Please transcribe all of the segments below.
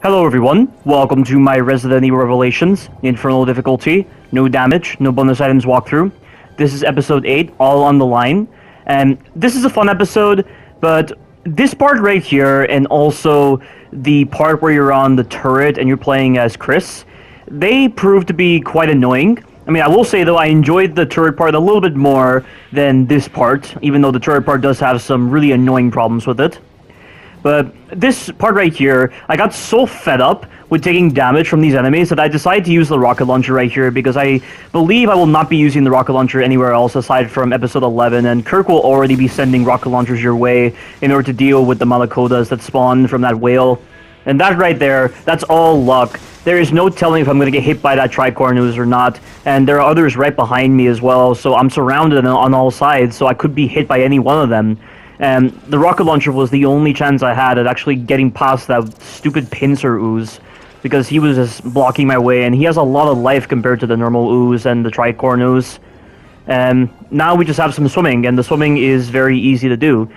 Hello everyone, welcome to my Resident Evil Revelations, Infernal difficulty, no damage, no bonus items walkthrough. This is episode 8, all on the line, and this is a fun episode, but this part right here, and also the part where you're on the turret and you're playing as Chris, they prove to be quite annoying. I mean, I will say though, I enjoyed the turret part a little bit more than this part, even though the turret part does have some really annoying problems with it. But this part right here, I got so fed up with taking damage from these enemies that I decided to use the rocket launcher right here because I believe I will not be using the rocket launcher anywhere else aside from episode 11, and Kirk will already be sending rocket launchers your way in order to deal with the Malakotas that spawn from that whale. And that right there, that's all luck. There is no telling if I'm going to get hit by that tricornus or not, and there are others right behind me as well, so I'm surrounded on all sides, so I could be hit by any one of them. And the rocket launcher was the only chance I had at actually getting past that stupid pincer ooze, because he was just blocking my way, and he has a lot of life compared to the normal ooze and the tricorn ooze. And now we just have some swimming, and the swimming is very easy to do.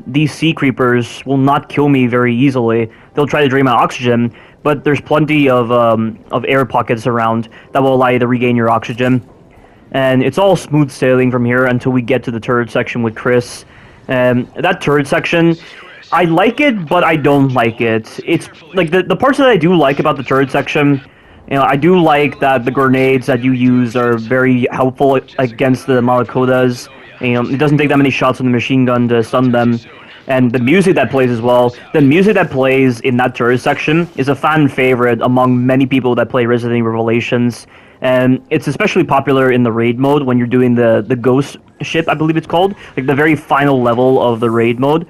These sea creepers will not kill me very easily. They'll try to drain my oxygen, but there's plenty of air pockets around that will allow you to regain your oxygen. And it's all smooth sailing from here until we get to the turret section with Chris. That turret section, I like it, but I don't like it. It's like the parts that I do like about the turret section, you know, I do like that the grenades that you use are very helpful against the Malakotas. You know, it doesn't take that many shots from the machine gun to stun them. And the music that plays as well, the music that plays in that turret section is a fan favorite among many people that play Resident Evil Revelations. And it's especially popular in the raid mode when you're doing the ghost ship, I believe it's called, like the very final level of the raid mode,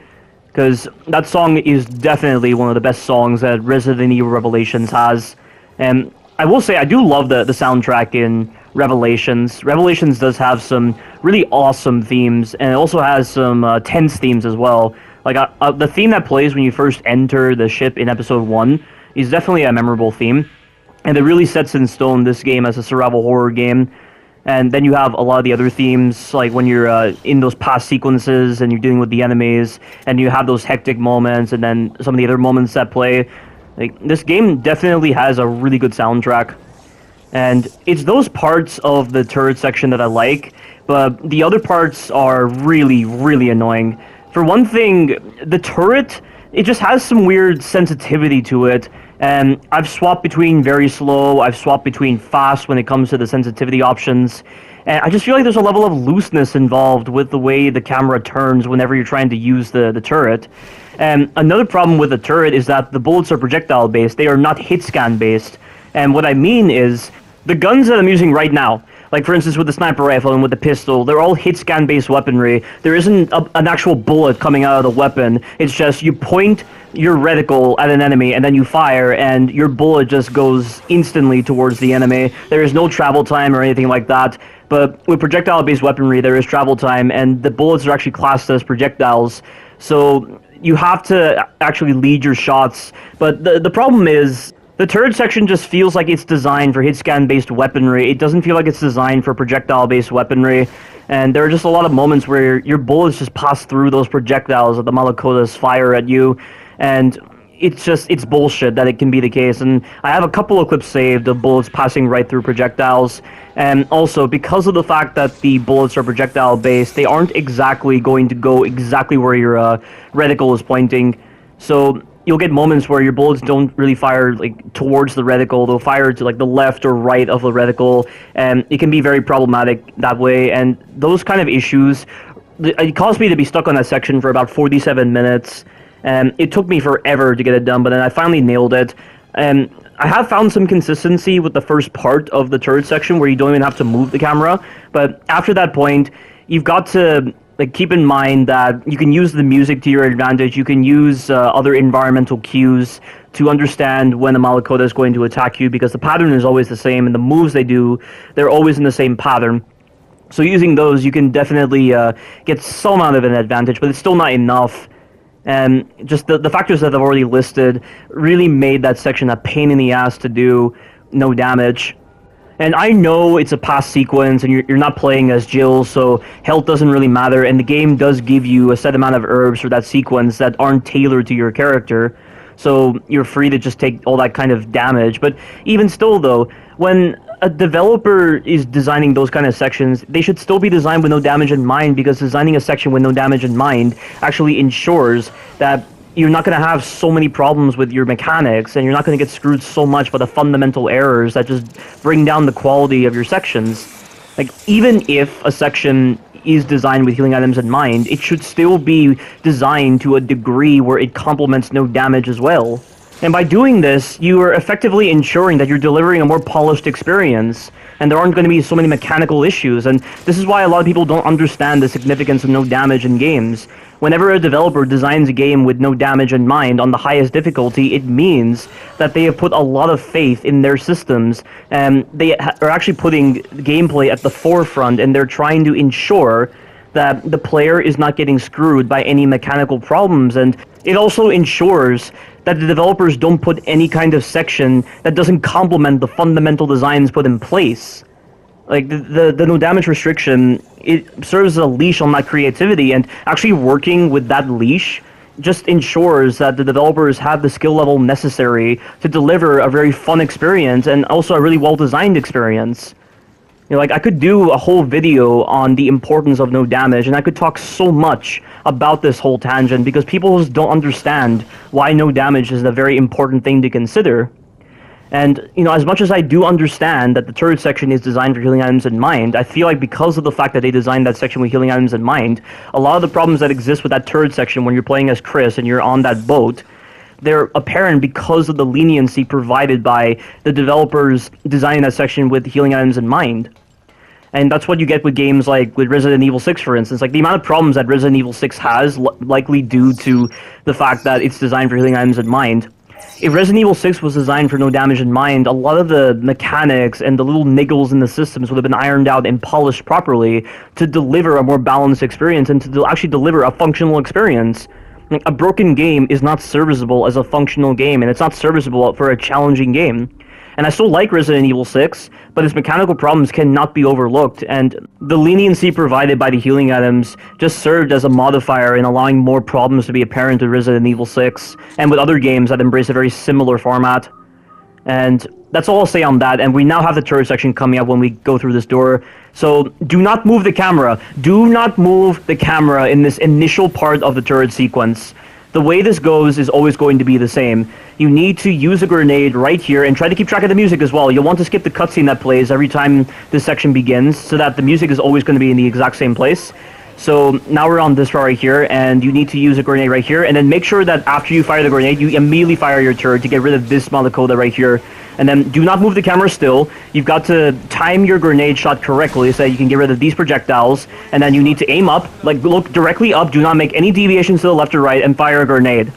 because that song is definitely one of the best songs that Resident Evil Revelations has. And I will say I do love the soundtrack in Revelations. Revelations does have some really awesome themes, and it also has some tense themes as well. Like the theme that plays when you first enter the ship in episode 1 is definitely a memorable theme. And it really sets in stone this game as a survival horror game. And then you have a lot of the other themes, like when you're in those past sequences and you're dealing with the enemies, and you have those hectic moments, and then some of the other moments that play. Like, this game definitely has a really good soundtrack. And it's those parts of the turret section that I like, but the other parts are really, really annoying. For one thing, the turret, it just has some weird sensitivity to it. And I've swapped between very slow, I've swapped between fast when it comes to the sensitivity options. And I just feel like there's a level of looseness involved with the way the camera turns whenever you're trying to use the turret. And another problem with the turret is that the bullets are projectile based, they are not hit scan based. And what I mean is, the guns that I'm using right now, like for instance with the sniper rifle and with the pistol, they're all hit scan based weaponry. There isn't an actual bullet coming out of the weapon. It's just you point your reticle at an enemy and then you fire, and your bullet just goes instantly towards the enemy. There is no travel time or anything like that. But with projectile based weaponry there is travel time, and the bullets are actually classed as projectiles. So you have to actually lead your shots. But the problem is, the turret section just feels like it's designed for hit-scan-based weaponry. It doesn't feel like it's designed for projectile-based weaponry. And there are just a lot of moments where your bullets just pass through those projectiles that the Malakotas fire at you. And it's bullshit that it can be the case. And I have a couple of clips saved of bullets passing right through projectiles. And also, because of the fact that the bullets are projectile-based, they aren't exactly going to go exactly where your reticle is pointing. So you'll get moments where your bullets don't really fire like towards the reticle. They'll fire to like the left or right of the reticle, and it can be very problematic that way. And those kind of issues, it caused me to be stuck on that section for about 47 minutes, and it took me forever to get it done, but then I finally nailed it. And I have found some consistency with the first part of the turret section where you don't even have to move the camera, but after that point, you've got to keep in mind that you can use the music to your advantage. You can use other environmental cues to understand when a Malakota is going to attack you, because the pattern is always the same, and the moves they do, they're always in the same pattern. So using those, you can definitely get some amount of an advantage, but it's still not enough. And just the factors that I've already listed really made that section a pain in the ass to do no damage. And I know it's a past sequence, and you're not playing as Jill, so health doesn't really matter, and the game does give you a set amount of herbs for that sequence that aren't tailored to your character. so you're free to just take all that kind of damage. But even still, though, when a developer is designing those kind of sections, they should still be designed with no damage in mind, because designing a section with no damage in mind actually ensures that you're not going to have so many problems with your mechanics, and you're not going to get screwed so much by the fundamental errors that just bring down the quality of your sections. Like, even if a section is designed with healing items in mind, it should still be designed to a degree where it complements no damage as well. And by doing this, you are effectively ensuring that you're delivering a more polished experience, and there aren't going to be so many mechanical issues. And this is why a lot of people don't understand the significance of no damage in games. Whenever a developer designs a game with no damage in mind on the highest difficulty, it means that they have put a lot of faith in their systems, and they are actually putting gameplay at the forefront, and they're trying to ensure that the player is not getting screwed by any mechanical problems. And it also ensures that the developers don't put any kind of section that doesn't complement the fundamental designs put in place. Like, the no damage restriction, it serves as a leash on that creativity, and actually working with that leash just ensures that the developers have the skill level necessary to deliver a very fun experience, and also a really well-designed experience. You know, like, I could do a whole video on the importance of no damage, and I could talk so much about this whole tangent, because people just don't understand why no damage is a very important thing to consider. And, you know, as much as I do understand that the turret section is designed for healing items in mind, I feel like because of the fact that they designed that section with healing items in mind, a lot of the problems that exist with that turret section when you're playing as Chris and you're on that boat, they're apparent because of the leniency provided by the developers designing that section with healing items in mind. And that's what you get with games like with Resident Evil 6, for instance. Like, the amount of problems that Resident Evil 6 has, likely due to the fact that it's designed for healing items in mind. If Resident Evil 6 was designed for no damage in mind, a lot of the mechanics and the little niggles in the systems would have been ironed out and polished properly to deliver a more balanced experience and to actually deliver a functional experience. Like, a broken game is not serviceable as a functional game, and it's not serviceable for a challenging game. And I still like Resident Evil 6, but its mechanical problems cannot be overlooked, and the leniency provided by the healing items just served as a modifier in allowing more problems to be apparent with Resident Evil 6, and with other games that embrace a very similar format. And that's all I'll say on that, and we now have the turret section coming up when we go through this door. So do not move the camera. Do not move the camera in this initial part of the turret sequence. The way this goes is always going to be the same. You need to use a grenade right here, and try to keep track of the music as well. You'll want to skip the cutscene that plays every time this section begins, so that the music is always going to be in the exact same place. So now we're on this right here, and you need to use a grenade right here, and then make sure that after you fire the grenade, you immediately fire your turret to get rid of this Malakoda right here. And then do not move the camera still. You've got to time your grenade shot correctly so that you can get rid of these projectiles, and then you need to aim up, like look directly up, do not make any deviations to the left or right, and fire a grenade.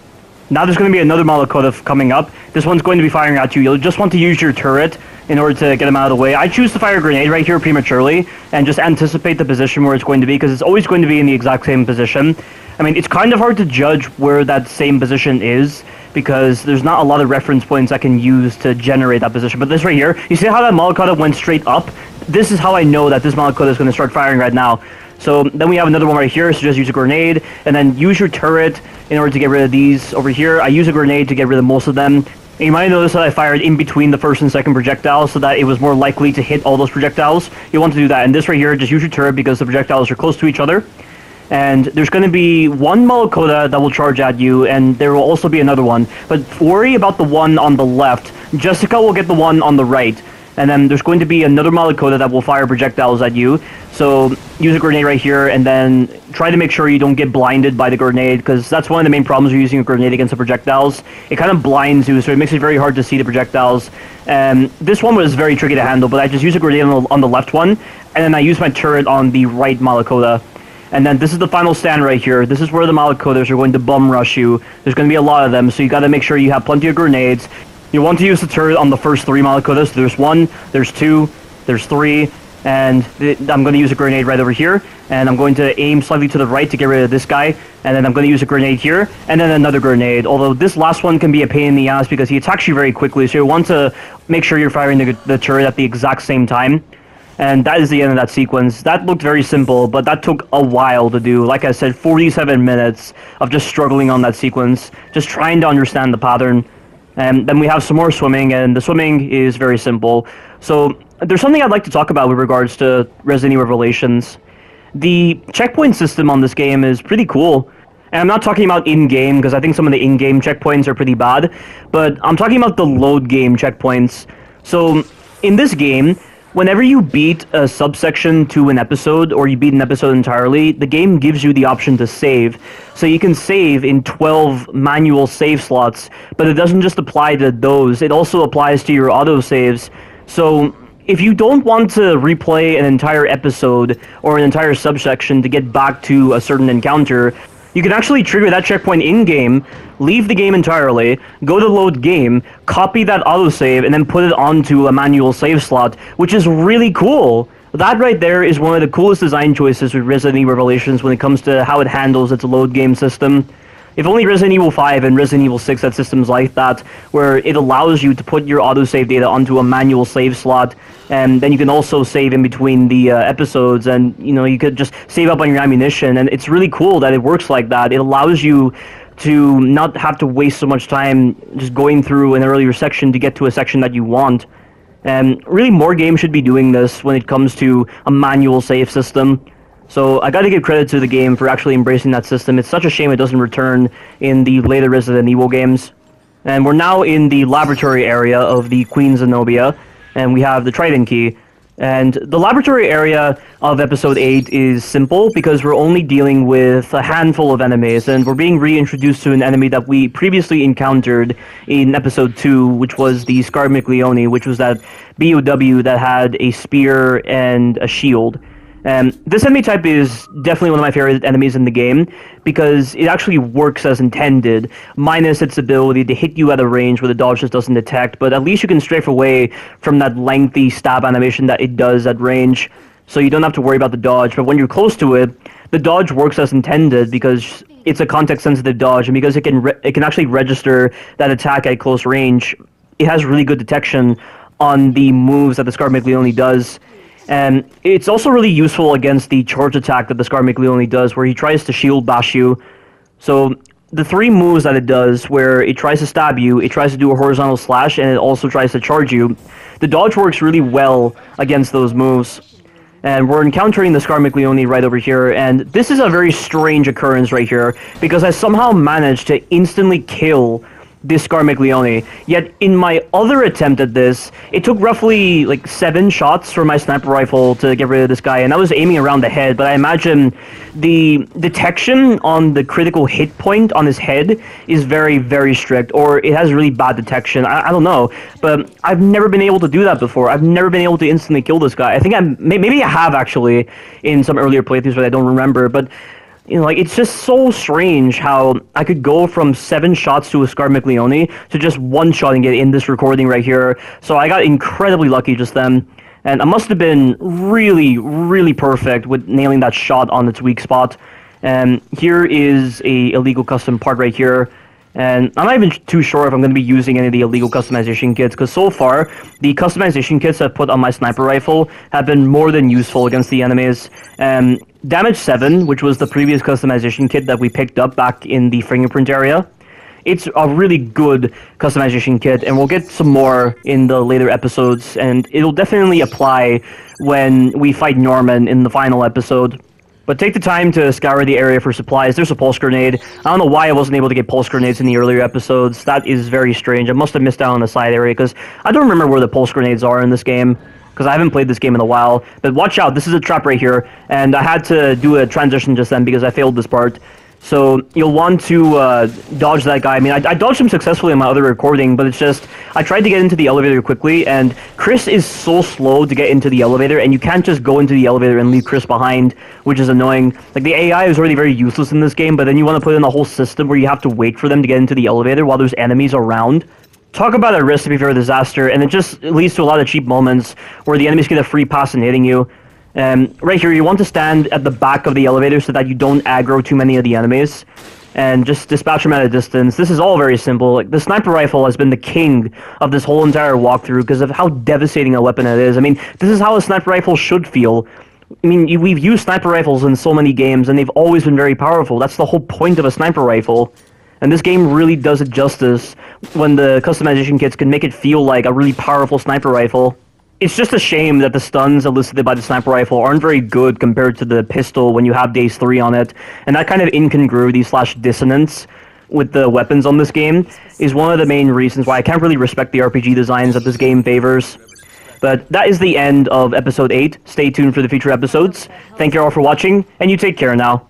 Now there's going to be another Malakoda coming up. This one's going to be firing at you. You'll just want to use your turret in order to get him out of the way. I choose to fire a grenade right here prematurely and just anticipate the position where it's going to be, because it's always going to be in the exact same position. I mean, it's kind of hard to judge where that same position is, because there's not a lot of reference points I can use to generate that position. But this right here, you see how that Malakoda went straight up? This is how I know that this Malakoda is going to start firing right now. So then we have another one right here, so just use a grenade, and then use your turret in order to get rid of these over here. I use a grenade to get rid of most of them. And you might notice that I fired in between the first and second projectiles so that it was more likely to hit all those projectiles. You want to do that. And this right here, just use your turret because the projectiles are close to each other. And there's going to be one Malakoda that will charge at you, and there will also be another one. But worry about the one on the left. Jessica will get the one on the right. And then there's going to be another Malakoda that will fire projectiles at you. So use a grenade right here, and then try to make sure you don't get blinded by the grenade, because that's one of the main problems with using a grenade against the projectiles. It kind of blinds you, so it makes it very hard to see the projectiles. And this one was very tricky to handle, but I just used a grenade on the left one, and then I used my turret on the right Malakoda. And then this is the final stand right here. This is where the Malakodas are going to bum rush you. There's going to be a lot of them, so you got to make sure you have plenty of grenades. You want to use the turret on the first three Malakodas. There's one, there's two, there's three, and I'm going to use a grenade right over here, and I'm going to aim slightly to the right to get rid of this guy, and then I'm going to use a grenade here, and then another grenade, although this last one can be a pain in the ass because he attacks you very quickly, so you want to make sure you're firing the turret at the exact same time. And that is the end of that sequence. That looked very simple, but that took a while to do. Like I said, 47 minutes of just struggling on that sequence, just trying to understand the pattern. And then we have some more swimming, and the swimming is very simple. So there's something I'd like to talk about with regards to Resident Evil Revelations. The checkpoint system on this game is pretty cool. And I'm not talking about in-game, because I think some of the in-game checkpoints are pretty bad, but I'm talking about the load game checkpoints. So in this game, whenever you beat a subsection to an episode, or you beat an episode entirely, the game gives you the option to save. So you can save in 12 manual save slots, but it doesn't just apply to those, it also applies to your autosaves. So if you don't want to replay an entire episode or an entire subsection to get back to a certain encounter, you can actually trigger that checkpoint in-game, leave the game entirely, go to load game, copy that autosave, and then put it onto a manual save slot, which is really cool. That right there is one of the coolest design choices with Resident Evil Revelations when it comes to how it handles its load game system. If only Resident Evil 5 and Resident Evil 6 had systems like that, where it allows you to put your autosave data onto a manual save slot, and then you can also save in between the episodes, and you could just save up on your ammunition, and it's really cool that it works like that. It allows you to not have to waste so much time just going through an earlier section to get to a section that you want. And really, more games should be doing this when it comes to a manual save system. So I gotta give credit to the game for actually embracing that system. It's such a shame it doesn't return in the later Resident Evil games. And we're now in the laboratory area of the Queen Zenobia, and we have the Trident Key. And the laboratory area of Episode 8 is simple because we're only dealing with a handful of enemies, and we're being reintroduced to an enemy that we previously encountered in Episode 2, which was the Scar McLeone, which was that BOW that had a spear and a shield. This enemy type is definitely one of my favorite enemies in the game because it actually works as intended, minus its ability to hit you at a range where the dodge just doesn't detect, but at least you can strafe away from that lengthy stab animation that it does at range, so you don't have to worry about the dodge. But when you're close to it, the dodge works as intended because it's a context-sensitive dodge, and because it can actually register that attack at close range, it has really good detection on the moves that the Scar McLeone does. And it's also really useful against the charge attack that the Scar McLeone does, where he tries to shield bash you. So the three moves that it does, where it tries to stab you, it tries to do a horizontal slash, and it also tries to charge you, the dodge works really well against those moves. And we're encountering the Scar McLeone right over here, and this is a very strange occurrence right here, because I somehow managed to instantly kill this Scar McLeone. Yet in my other attempt at this, it took roughly like 7 shots from my sniper rifle to get rid of this guy, and I was aiming around the head, but I imagine the detection on the critical hit point on his head is very, very strict, or it has really bad detection. I don't know, but I've never been able to do that before. I've never been able to instantly kill this guy. I think maybe I have actually in some earlier playthroughs, but I don't remember. But it's just so strange how I could go from 7 shots to a Scar McLeone to just 1 shot and get in this recording right here. So I got incredibly lucky just then. And I must have been really, really perfect with nailing that shot on its weak spot. And here is a illegal custom part right here. And I'm not even too sure if I'm going to be using any of the illegal customization kits, because so far, the customization kits I've put on my sniper rifle have been more than useful against the enemies. Damage 7, which was the previous customization kit that we picked up back in the fingerprint area, it's a really good customization kit, and we'll get some more in the later episodes, and it'll definitely apply when we fight Norman in the final episode. But take the time to scour the area for supplies. There's a pulse grenade. I don't know why I wasn't able to get pulse grenades in the earlier episodes. That is very strange. I must have missed out on the side area, because I don't remember where the pulse grenades are in this game, because I haven't played this game in a while. But watch out, this is a trap right here, and I had to do a transition just then because I failed this part. So you'll want to dodge that guy. I mean, I dodged him successfully in my other recording, but it's just, I tried to get into the elevator quickly, and Chris is so slow to get into the elevator, and you can't just go into the elevator and leave Chris behind, which is annoying. Like, the AI is already very useless in this game, but then you want to put in a whole system where you have to wait for them to get into the elevator while there's enemies around. Talk about a recipe for a disaster, and it just leads to a lot of cheap moments where the enemies get a free pass in hitting you. Right here, you want to stand at the back of the elevator so that you don't aggro too many of the enemies. and just dispatch them at a distance. This is all very simple. Like, the sniper rifle has been the king of this whole entire walkthrough because of how devastating a weapon it is. I mean, this is how a sniper rifle should feel. I mean, we've used sniper rifles in so many games, and they've always been very powerful. That's the whole point of a sniper rifle. And this game really does it justice when the customization kits can make it feel like a really powerful sniper rifle. It's just a shame that the stuns elicited by the sniper rifle aren't very good compared to the pistol when you have Days 3 on it, and that kind of incongruity / dissonance with the weapons on this game is one of the main reasons why I can't really respect the RPG designs that this game favors. But that is the end of Episode 8. Stay tuned for the future episodes. Thank you all for watching, and you take care now.